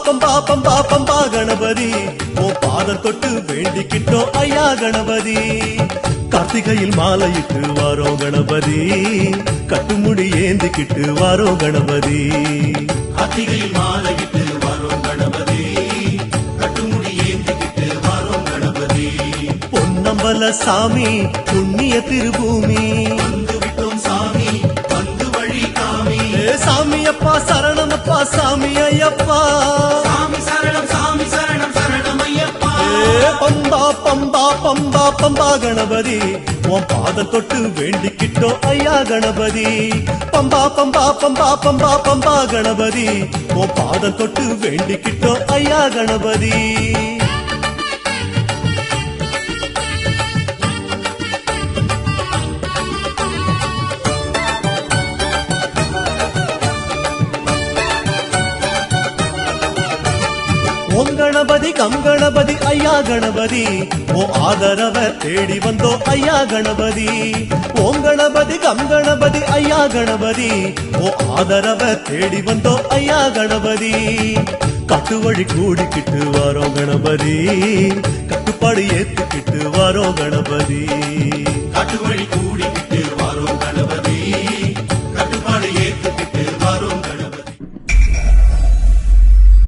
பம்பா பம்பா பம்பா கணபதி ஓ பாதம் தொட்டு வேண்டிக்கிட்டோம் ஐயா கணபதி. கார்த்திகையில் மாலையிட்டு வாரோம் கணபதி, கட்டுமுடி ஏந்திக்கிட்டு வாரோம் கணபதி. கார்த்திகையில் மாலையிட்டு வாரோம் கணபதி, கட்டுமுடி ஏந்திக்கிட்டு வாரோம் கணபதி. பொன்னம்பல சாமி புண்ணிய திருபூமி வந்து விட்டோம் சாமி, வந்து வழி காமி. சாமி அப்பா சரணமப்பா சாமி ஐயப்பா. சாமி சரணம் சரணம் ஐயப்பா. பம்பா பம்பா பம்பா பம்பா கணபதி உன் பாதம் தொட்டு வேண்டிக்கிட்டோம் ஐயா கணபதி. பம்பா பம்பா பம்பா பம்பா பம்பா கணபதி உன் பாதம் தொட்டு வேண்டிக்கிட்டோம் ஐயா கணபதி. ஓம் கணபதி கம் கணபதி ஐயா கணபதி ஓ ஆதரவ தேடி வந்தோ ஐயா கணபதி. ஓம் கணபதி கம் கணபதி ஐயா கணபதி ஓ ஆதரவ தேடி வந்தோ ஐயா கணபதி. கட்டு வழி கூடிக்கிட்டு வாரோம் கணபதி, கட்டுப்பாடு ஏத்துக்கிட்டு வாரோம் கணபதி. காட்டு வழி